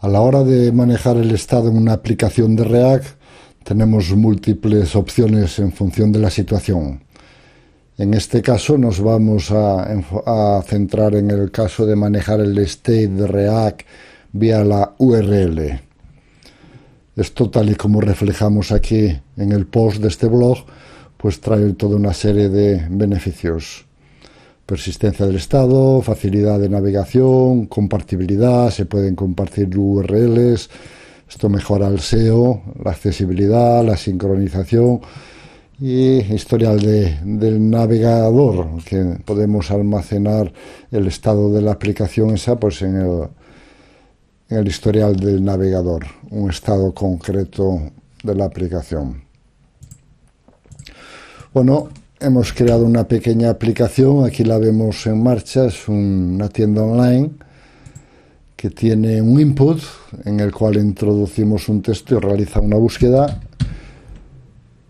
A la hora de manejar el estado en una aplicación de React, tenemos múltiples opciones en función de la situación. En este caso nos vamos a centrar en el caso de manejar el state de React vía la URL. Esto, tal y como reflejamos aquí en el post de este blog, pues trae toda una serie de beneficios. Persistencia del estado, facilidad de navegación, compartibilidad, se pueden compartir URLs, esto mejora el SEO, la accesibilidad, la sincronización y historial del navegador, que podemos almacenar el estado de la aplicación esa pues en el historial del navegador, un estado concreto de la aplicación. Bueno, hemos creado una pequeña aplicación, aquí la vemos en marcha, es una tienda online que tiene un input en el cual introducimos un texto y realiza una búsqueda.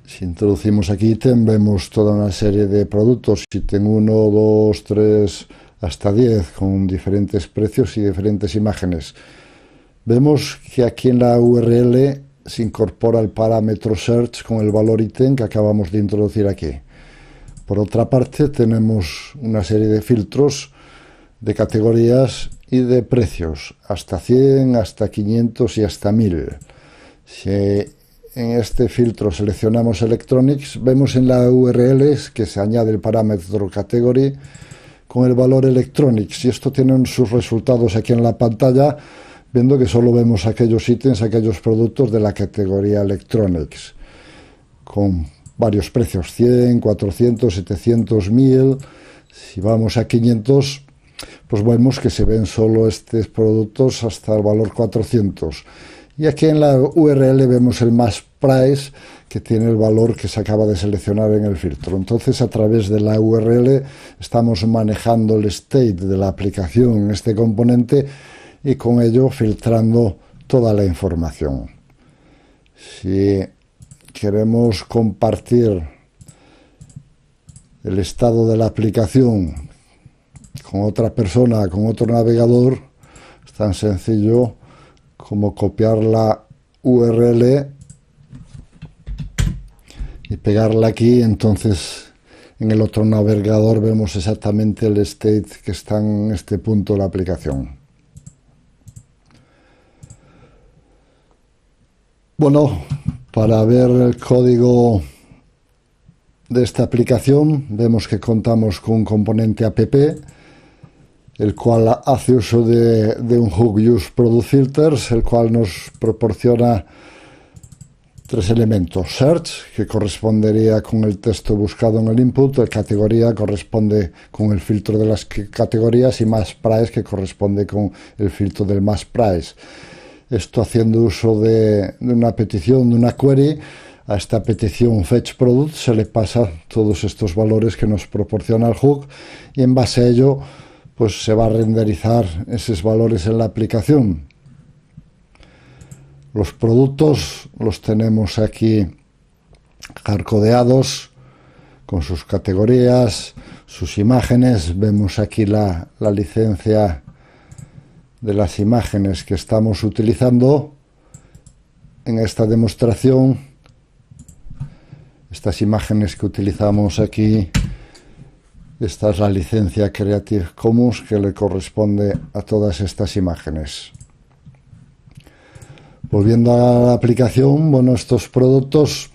Si introducimos aquí ítem, vemos toda una serie de productos, ítem 1, 2, 3, hasta 10, con diferentes precios y diferentes imágenes. Vemos que aquí en la URL se incorpora el parámetro search con el valor ítem que acabamos de introducir aquí. Por otra parte, tenemos una serie de filtros de categorías y de precios, hasta 100, hasta 500 y hasta 1000. Si en este filtro seleccionamos Electronics, vemos en la URL que se añade el parámetro category con el valor Electronics, y esto tiene sus resultados aquí en la pantalla, viendo que solo vemos aquellos ítems, aquellos productos de la categoría Electronics, con varios precios, 100, 400, 700, 1000. Si vamos a 500, pues vemos que se ven solo estos productos hasta el valor 400. Y aquí en la URL vemos el más price, que tiene el valor que se acaba de seleccionar en el filtro. Entonces, a través de la URL estamos manejando el state de la aplicación en este componente y con ello filtrando toda la información. Si queremos compartir el estado de la aplicación con otra persona, con otro navegador, es tan sencillo como copiar la URL y pegarla aquí. Entonces en el otro navegador vemos exactamente el state que está en este punto de la aplicación. Bueno, para ver el código de esta aplicación, vemos que contamos con un componente app, el cual hace uso de un hook useProductFilters, el cual nos proporciona tres elementos: search, que correspondería con el texto buscado en el input; el categoría corresponde con el filtro de las categorías; y más price, que corresponde con el filtro del más price. Esto haciendo uso de una petición, de una query. A esta petición fetchProduct se le pasa todos estos valores que nos proporciona el hook, y en base a ello pues se va a renderizar esos valores en la aplicación. Los productos los tenemos aquí hardcodeados con sus categorías, sus imágenes. Vemos aquí la licencia de las imágenes que estamos utilizando en esta demostración. Estas imágenes que utilizamos aquí, esta es la licencia Creative Commons que le corresponde a todas estas imágenes. Volviendo a la aplicación, bueno, estos productos,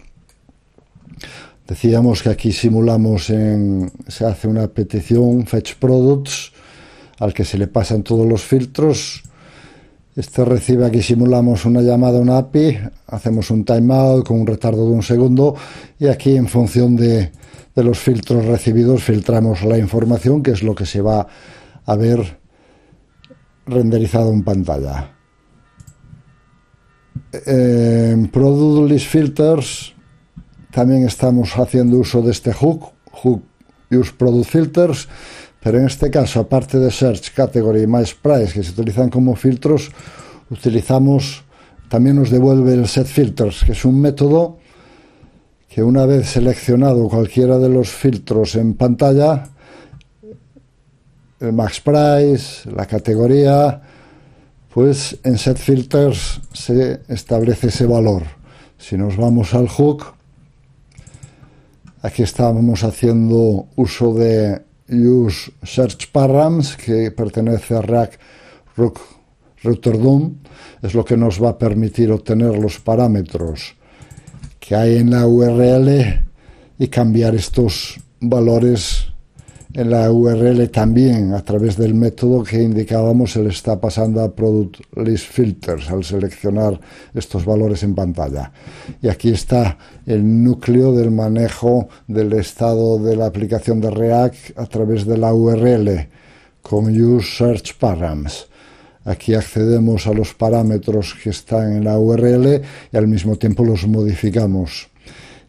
decíamos que aquí simulamos se hace una petición fetchProducts al que se le pasan todos los filtros. Este recibe, aquí simulamos una llamada a una API, hacemos un timeout con un retardo de 1 segundo, y aquí en función de los filtros recibidos filtramos la información, que es lo que se va a ver renderizado en pantalla. En Product List Filters también estamos haciendo uso de este hook useProductFilters, pero en este caso, aparte de Search, Category y MyPrice, que se utilizan como filtros, también nos devuelve el setFilters, que es un método que, una vez seleccionado cualquiera de los filtros en pantalla, el MaxPrice, la categoría, Pues en setFilters se establece ese valor. Si nos vamos al hook, aquí estábamos haciendo uso de Use Search Params, que pertenece a React Router DOM. Es lo que nos va a permitir obtener los parámetros que hay en la URL y cambiar estos valores en la URL también a través del método que indicábamos. Se le está pasando a Product List Filters al seleccionar estos valores en pantalla. Y aquí está el núcleo del manejo del estado de la aplicación de React a través de la URL con Use Search Params. Aquí accedemos a los parámetros que están en la URL y al mismo tiempo los modificamos.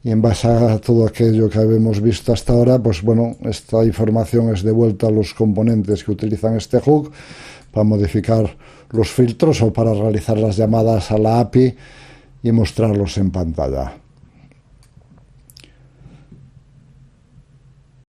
Y en base a todo aquello que habíamos visto hasta ahora, pues bueno, esta información es devuelta a los componentes que utilizan este hook para modificar los filtros o para realizar las llamadas a la API y mostrarlos en pantalla.